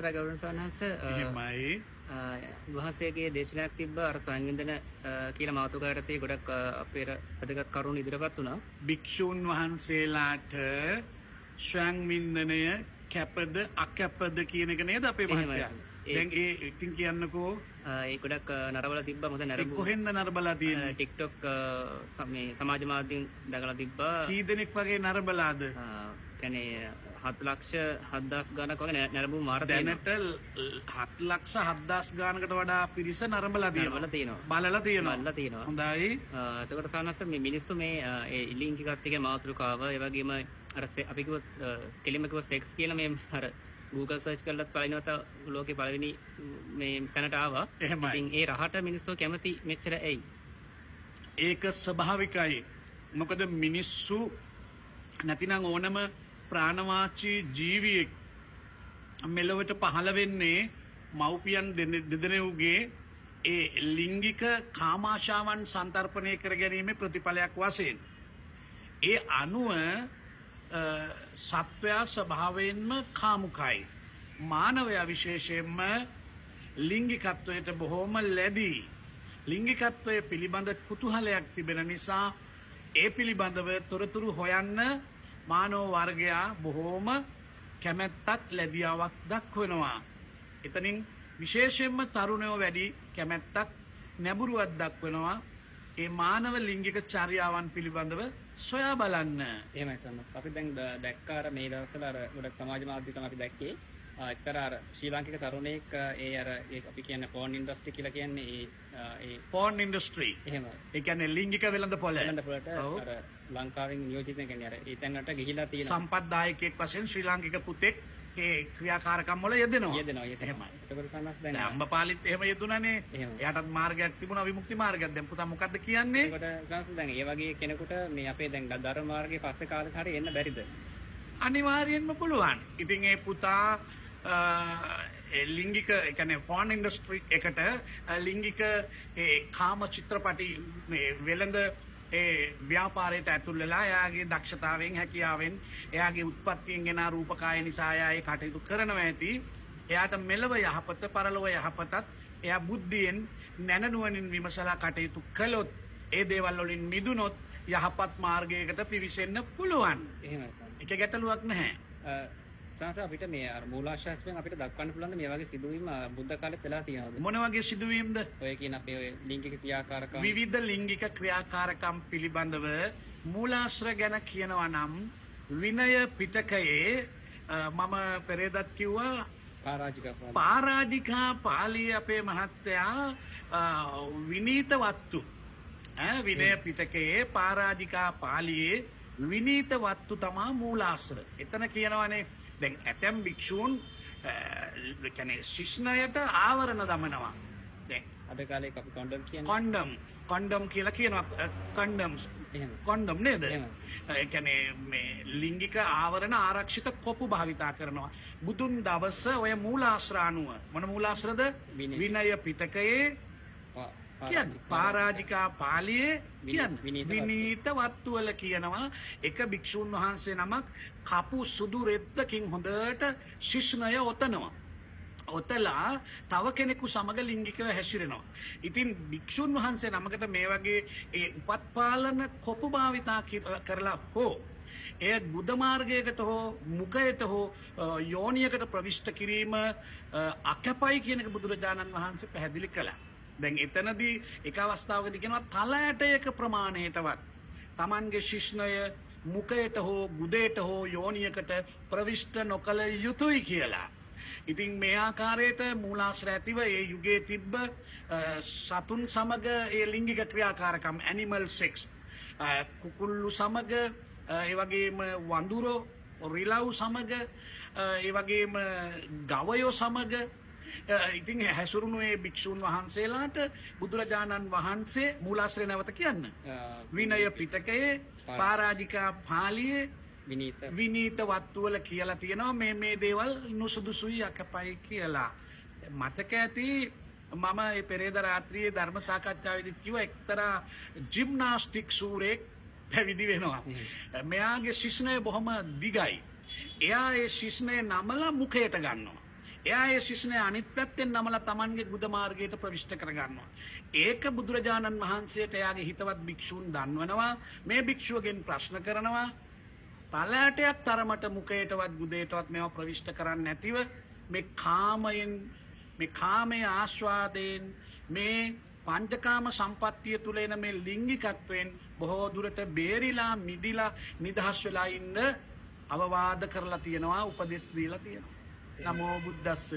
අවස්ථර ගෞරවනීය සවනහස එහෙමයි. වහන්සේගේ දේශනාවක් තිබ්බ අර සංවින්දන කියලා මාතෘකාවට තේ ගොඩක් අපේ වැදගත් කරුණු ඉදිරිපත් වුණා. භික්ෂූන් වහන්සේලාට සංවින්දනය කැපද අකැපද කියන එක නේද අපේ මහත්තයා? දැන් ඒ ඉතින් කියන්නකෝ ඒ ගොඩක් නරබලා තිබ්බා. මොකද නරඹු කොහෙන්ද නරබලා තියෙන්නේ? TikTok මේ සමාජ මාධ්‍යෙන් දකලා තිබ්බා. කී දෙනෙක් වගේ නරබලාද? කියන්නේ 7,70,000 ගණක් වගේ නරඹු මාර දැනට 7,70,000 ගානකට වඩා පිරිස නරඹලා තියෙනවා. බලලා තියෙනවා. හොඳයි. එතකොට සානස්ස මේ මිනිස්සු මේ ඒ ලින්ක් එකත් එක්ක මාතෘකාව ඒ වගේම අර අපි කිව්ව කෙලිම කිව්ව සෙක්ස් කියලා මේ අර Google search කරලත් පළවෙනිවත ලෝකේ පළවෙනි මේ තැනට ආවා. ඉතින් ඒ රහට මිනිස්සු කැමති මෙච්චර ඇයි? ඒක ස්වභාවිකයි. මොකද මිනිස්සු නැතිනම් ඕනම ප්‍රාණවාචී ජීවියෙක් මෙලොවට පහළ වෙන්නේ මව්පියන් දෙදෙනෙකුගේ ඒ ලිංගික කාමාශාවන් සන්තර්පණය කර ගැනීමේ ප්‍රතිඵලයක් වශයෙන්. ඒ අනුව සත්වයා ස්වභාවයෙන්ම කාමුකයි. මානවයා විශේෂයෙන්ම ලිංගිකත්වයට බොහෝම ලැබී. ලිංගිකත්වය පිළිබඳ කුතුහලයක් තිබෙන නිසා ඒ පිළිබඳව තොරතුරු හොයන්න මානව වර්ගයා බොහෝම කැමැත්තක් ලැබියාවක් දක්වනවා. එතනින් විශේෂයෙන්ම තරුණයෝ වැඩි කැමැත්තක් නැඹුරුවක් දක්වනවා ඒ මානව ලිංගික චර්යාවන් පිළිබඳව සොයා බලන්න. එහෙමයි සම්මත. අපි දැන් දැක්කාර මේ දවස්වල අර ගොඩක් සමාජ මාධ්‍ය තමයි අපි දැක්කේ. එක්තරා අර ශ්‍රී ලාංකික තරුණයෙක් ඒ අර ඒ අපි කියන්නේ ෆෝන් ඉන්ඩස්ට්‍රි කියලා කියන්නේ ඒ ෆෝන් ඉන්ඩස්ට්‍රි. එහෙමයි. ඒ කියන්නේ ලිංගික වෙළඳපොළ. වෙළඳපොළට අර ලංකාවෙන් නියෝජිත කියන්නේ අර ඒ තැනට ගිහිලා තියෙනවා. සම්පත්දායකයෙක් වශයෙන් ශ්‍රී ලාංකික පුතෙක් ඒ ක්‍රියාකාරකම් වල යෙදෙනවා. එහෙමයි. ඒකවල සම්මස් දැන් අම්බපාලිත් එහෙම යෙදුණානේ. එයාටත් මාර්ගයක් තිබුණා විමුක්ති මාර්ගයක්. දැන් පුතා මොකද්ද කියන්නේ? ඒකට සම්මස් දැන් ඒ වගේ කෙනෙකුට මේ අපේ දැන් ධර්ම මාර්ගයේ පස්සේ කාලෙට හරි එන්න බැරිද? අනිවාර්යෙන්ම පුළුවන්. ඉතින් ඒ පුතා ලිංගික ඒ කියන්නේ ෆෝන් ඉන්ඩස්ට්‍රි එකට ලිංගික ඒ කාම චිත්‍රපටි මේ වෙළඳ ඒ ව්‍යාපාරයට ඇතුල් වෙලා එයාගේ දක්ෂතාවයෙන් හැකියාවෙන් එයාගේ උත්පත්තියෙන් එන රූපකාය නිසා එයා ඒ කටයුතු කරනවා ඇති. එයාට මෙලව යහපත පරලොව යහපතත් එයා බුද්ධියෙන් නැනනුවණින් විමසලා කටයුතු කළොත් ඒ දේවල් වලින් මිදුනොත් යහපත් මාර්ගයකට පිවිසෙන්න පුළුවන්. එහෙමයි සර්. ඒක ගැටලුවක් නැහැ. සංස අපිට මේ අර මූලාශ්‍රයෙන් අපිට දක්වන්න පුළුවන් මේ වගේ සිදුවීම් බුද්ධ කාලෙත් වෙලා තියෙනවද? මොන වගේ සිදුවීම්ද? ඔය කියන අපේ ඔය ලිංගික ක්‍රියාකාරකම් විවිධ ලිංගික ක්‍රියාකාරකම් පිළිබඳව මූලාශ්‍ර ගැන කියනවා නම් විනය පිටකයේ මම පෙරේදත් කිව්වා පාරාජිකා පාළිය අපේ මහත්තයා විනීත වත්තු විනය පිටකයේ පාරාජිකා පාළියේ විනීත වත්තු තමා මූලාශ්‍ර. එතන කියනවානේ දැන් ඇතැම් භික්ෂූන් කියන්නේ ශිෂ්ණයට ආවරණ දමනවා. දැන් අද කාලේ අපි කොන්ඩම් කියන්නේ කොන්ඩම් කියලා කියනවා. කන්ඩම්ස් එහෙම කොන්ඩම් නේද? ඒ කියන්නේ මේ ලිංගික ආවරණ ආරක්ෂිත කොපු භාවිතා කරනවා. බුදුන් දවස ඔය මූලාශ්‍රානුව මොන මූලාශ්‍රද? විනය පිටකයේ කියන්නේ පාරාජිකා පාළියේ කියන්නේ විනීත වත්තුවල කියනවා එක භික්ෂුන් වහන්සේ නමක් කපු සුදු රෙද්දකින් හොඳට ශිෂ්ණය ඔතනවා. ඔතලා තව කෙනෙකු සමග ලිංගිකව හැසිරෙනවා. ඉතින් භික්ෂුන් වහන්සේ නමකට මේ වගේ ඒ උපත්පාලන කොපු භාවිතා කරලා හෝ එය බුද්ධ මාර්ගයකට හෝ මුඛයට හෝ යෝනියකට ප්‍රවිෂ්ඨ කිරීම අකපයි කියන එක බුදුරජාණන් වහන්සේ පැහැදිලි කළා. දැන් එතනදී එක අවස්ථාවකදී කියනවා තල ඇටයක ප්‍රමාණයටවත් Tamanගේ ශිෂ්ණය මුඛයට හෝ ගුදේට හෝ යෝනියකට ප්‍රවිෂ්ඨ නොකළ යුතුයි කියලා. ඉතින් මේ ආකාරයට මූලාශ්‍ර ඇතිව ඒ යුගයේ තිබ්බ සතුන් සමග ඒ ලිංගික ක්‍රියාකාරකම් ඇනිමල් සෙක්ස් කුකුල්ලු සමග ඒ වගේම වඳුරෝ රිලව් සමග ඒ වගේම ගවයෝ සමග ඉතින් හැසුරුණු ඒ භික්ෂූන් වහන්සේලාට බුදුරජාණන් වහන්සේ මූලාශ්‍රය නැවත කියන්න. විනය පිටකයේ පාරාජිකා පාළියේ විනීත වත්තුවල කියලා තියෙනවා මේ දේවල් නුසුදුසුයි අකපයි කියලා. මතක ඇති මම ඒ පෙරේද රාත්‍රියේ ධර්ම සාකච්ඡාවේදී කිව්ව එක්තරා ජිම්නාස්ටික් ශූරයෙක් පැවිදි වෙනවා. මෙයාගේ ශිෂ්ණය බොහොම දිගයි. එයා ඒ ශිෂ්ණය නමලා මුඛයට ගන්නවා. එයා ඒ ශිෂ්ණය අනිත් පැත්තෙන් නමලා Tamanගේ ගුද මාර්ගයට ප්‍රවිෂ්ඨ කරගන්නවා. ඒක බුදුරජාණන් වහන්සේට එයාගේ හිතවත් භික්ෂූන් දන්වනවා. මේ භික්ෂුවගෙන් ප්‍රශ්න කරනවා. පළෑටයක් තරමට මුඛයටවත් ගුදේටවත් මේවා ප්‍රවිෂ්ඨ කරන්නේ නැතිව මේ කාමයෙන් මේ කාමයේ ආස්වාදයෙන් මේ පංචකාම සම්පත්තිය තුල එන මේ ලිංගිකත්වයෙන් බොහෝ දුරට බේරිලා මිදිලා නිදහස් වෙලා ඉන්න අවවාද කරලා තියෙනවා උපදෙස් දීලා තියෙනවා. නමෝ බුද්දස්ස